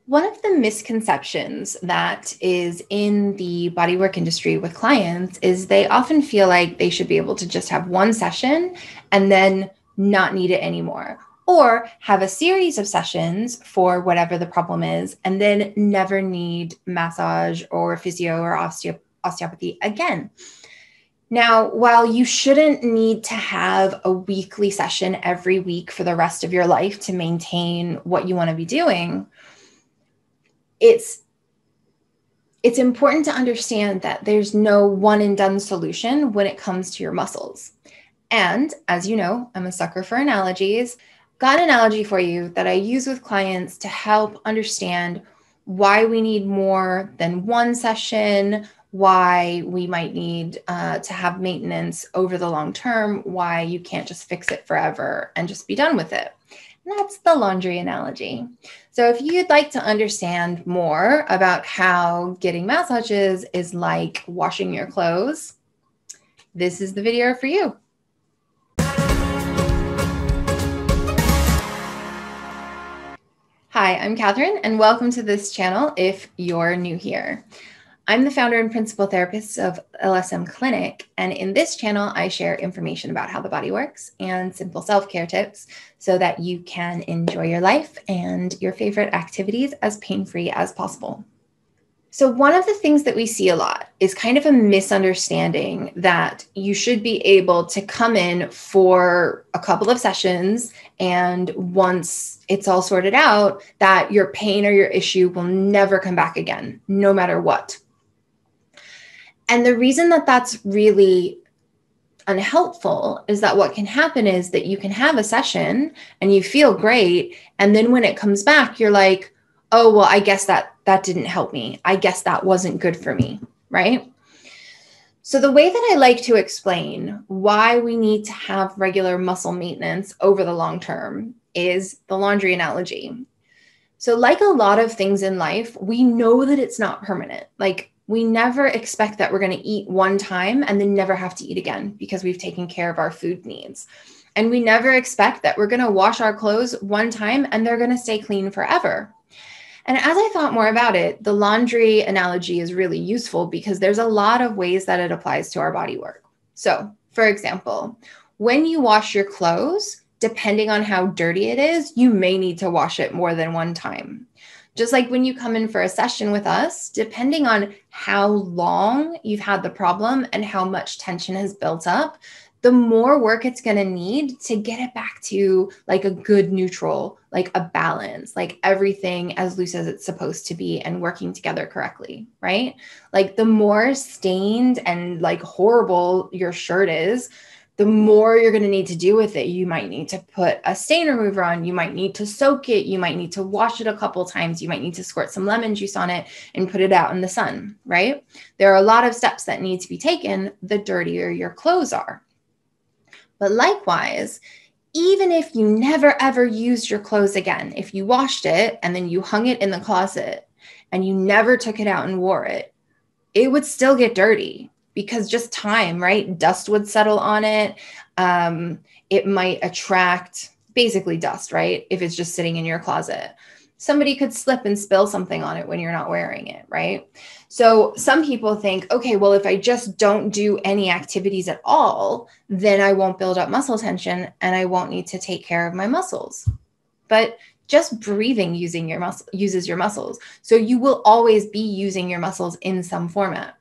One of the misconceptions that is in the bodywork industry with clients is they often feel like they should be able to just have one session and then not need it anymore, or have a series of sessions for whatever the problem is and then never need massage or physio or osteopathy again. Now, while you shouldn't need to have a weekly session every week for the rest of your life to maintain what you want to be doing, it's important to understand that there's no one and done solution when it comes to your muscles. And as you know, I'm a sucker for analogies. Got an analogy for you that I use with clients to help understand why we need more than one session, why we might need to have maintenance over the long term, why you can't just fix it forever and just be done with it. And that's the laundry analogy. So if you'd like to understand more about how getting massages is like washing your clothes, this is the video for you. Hi, I'm Catherine, and welcome to this channel if you're new here. I'm the founder and principal therapist of LSM Clinic, and in this channel, I share information about how the body works and simple self-care tips so that you can enjoy your life and your favorite activities as pain-free as possible. So one of the things that we see a lot is kind of a misunderstanding that you should be able to come in for a couple of sessions, and once it's all sorted out, that your pain or your issue will never come back again, no matter what. And the reason that that's really unhelpful is that what can happen is that you can have a session and you feel great. And then when it comes back, you're like, oh, well, I guess that didn't help me. I guess that wasn't good for me, right? So the way that I like to explain why we need to have regular muscle maintenance over the long term is the laundry analogy. So like a lot of things in life, we know that it's not permanent. Like, we never expect that we're going to eat one time and then never have to eat again because we've taken care of our food needs. And we never expect that we're going to wash our clothes one time and they're going to stay clean forever. And as I thought more about it, the laundry analogy is really useful because there's a lot of ways that it applies to our body work. So, for example, when you wash your clothes, depending on how dirty it is, you may need to wash it more than one time. Just like when you come in for a session with us, depending on how long you've had the problem and how much tension has built up, the more work it's going to need to get it back to like a good neutral, like a balance, like everything as loose as it's supposed to be and working together correctly, right? Like the more stained and like horrible your shirt is, the more you're going to need to do with it. You might need to put a stain remover on. You might need to soak it. You might need to wash it a couple times. You might need to squirt some lemon juice on it and put it out in the sun, right? There are a lot of steps that need to be taken the dirtier your clothes are. But likewise, even if you never ever used your clothes again, if you washed it and then you hung it in the closet and you never took it out and wore it, it would still get dirty. Because just time, right? Dust would settle on it. It might attract basically dust, right? If it's just sitting in your closet. Somebody could slip and spill something on it when you're not wearing it, right? So some people think, okay, well, if I just don't do any activities at all, then I won't build up muscle tension and I won't need to take care of my muscles. But just breathing uses your muscles. So you will always be using your muscles in some format.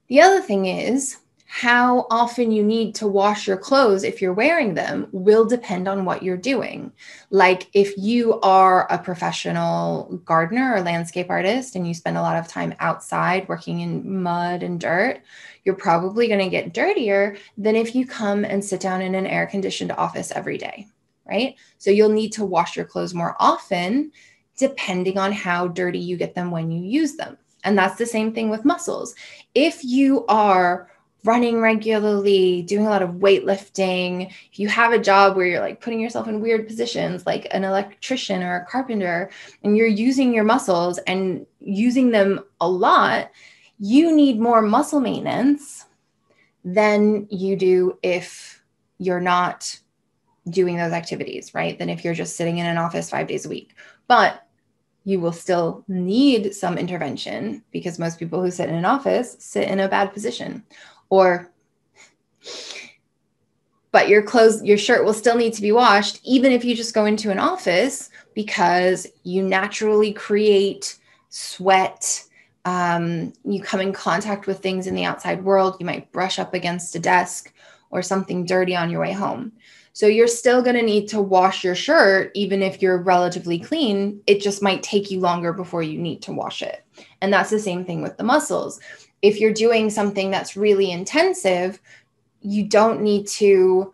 The other thing is how often you need to wash your clothes if you're wearing them will depend on what you're doing. Like if you are a professional gardener or landscape artist and you spend a lot of time outside working in mud and dirt, you're probably going to get dirtier than if you come and sit down in an air-conditioned office every day, right? So you'll need to wash your clothes more often depending on how dirty you get them when you use them. And that's the same thing with muscles. If you are running regularly, doing a lot of weightlifting, if you have a job where you're like putting yourself in weird positions, like an electrician or a carpenter, and you're using your muscles and using them a lot, you need more muscle maintenance than you do if you're not doing those activities, right? Than if you're just sitting in an office 5 days a week. But You will still need some intervention because most people who sit in an office sit in a bad position. But your shirt will still need to be washed, even if you just go into an office, because you naturally create sweat. You come in contact with things in the outside world. You might brush up against a desk or something dirty on your way home. So you're still going to need to wash your shirt, even if you're relatively clean. It just might take you longer before you need to wash it. And that's the same thing with the muscles. If you're doing something that's really intensive, you don't need to.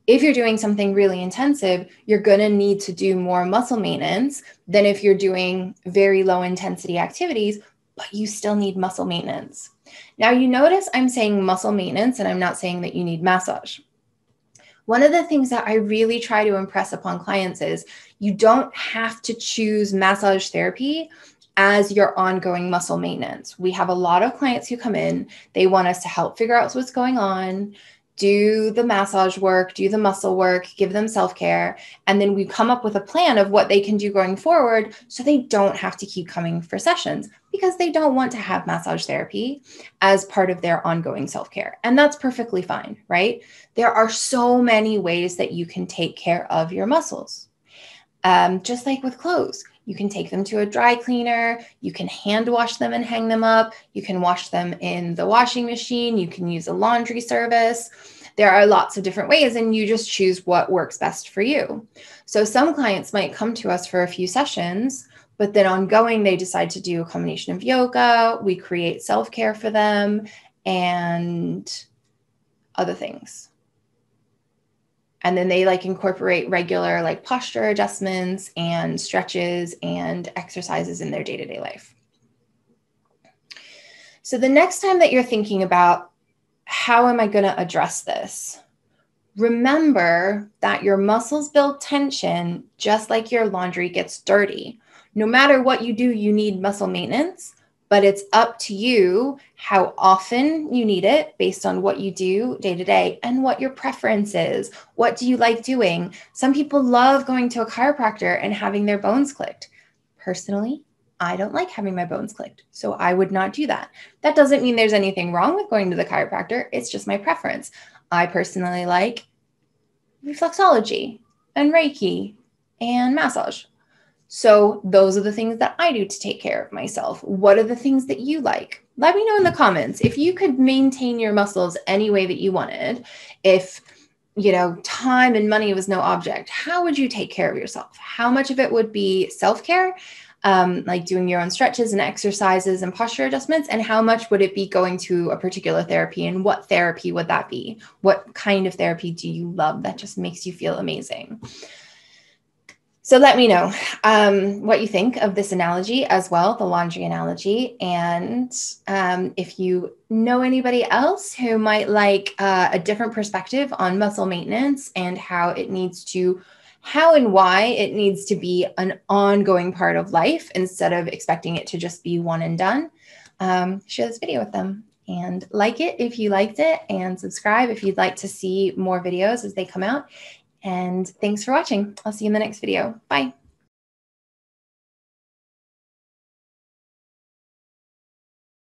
If you're doing something really intensive, you're going to need to do more muscle maintenance than if you're doing very low intensity activities, but you still need muscle maintenance. Now, you notice I'm saying muscle maintenance, and I'm not saying that you need massage. One of the things that I really try to impress upon clients is you don't have to choose massage therapy as your ongoing muscle maintenance. We have a lot of clients who come in, they want us to help figure out what's going on, do the massage work, do the muscle work, give them self-care. And then we come up with a plan of what they can do going forward so they don't have to keep coming for sessions because they don't want to have massage therapy as part of their ongoing self-care. And that's perfectly fine, right? There are so many ways that you can take care of your muscles. Just like with clothes, you can take them to a dry cleaner, you can hand wash them and hang them up, you can wash them in the washing machine, you can use a laundry service. There are lots of different ways, and you just choose what works best for you. So some clients might come to us for a few sessions, but then ongoing, they decide to do a combination of yoga, we create self-care for them, and other things. And then they incorporate regular posture adjustments and stretches and exercises in their day-to-day life. So the next time that you're thinking about how am I going to address this, remember that your muscles build tension just like your laundry gets dirty. No matter what you do, you need muscle maintenance, but it's up to you how often you need it based on what you do day to day and what your preference is. What do you like doing? Some people love going to a chiropractor and having their bones clicked. Personally, I don't like having my bones clicked, so I would not do that. That doesn't mean there's anything wrong with going to the chiropractor. It's just my preference. I personally like reflexology and Reiki and massage. So those are the things that I do to take care of myself. What are the things that you like? Let me know in the comments. If you could maintain your muscles any way that you wanted, if time and money was no object, how would you take care of yourself? How much of it would be self-care, like doing your own stretches and exercises and posture adjustments? And how much would it be going to a particular therapy? And what therapy would that be? What kind of therapy do you love that just makes you feel amazing? So let me know what you think of this analogy as well, the laundry analogy. And if you know anybody else who might like a different perspective on muscle maintenance and how and why it needs to be an ongoing part of life instead of expecting it to just be one and done, share this video with them and like it if you liked it, and subscribe if you'd like to see more videos as they come out. And thanks for watching. I'll see you in the next video. Bye.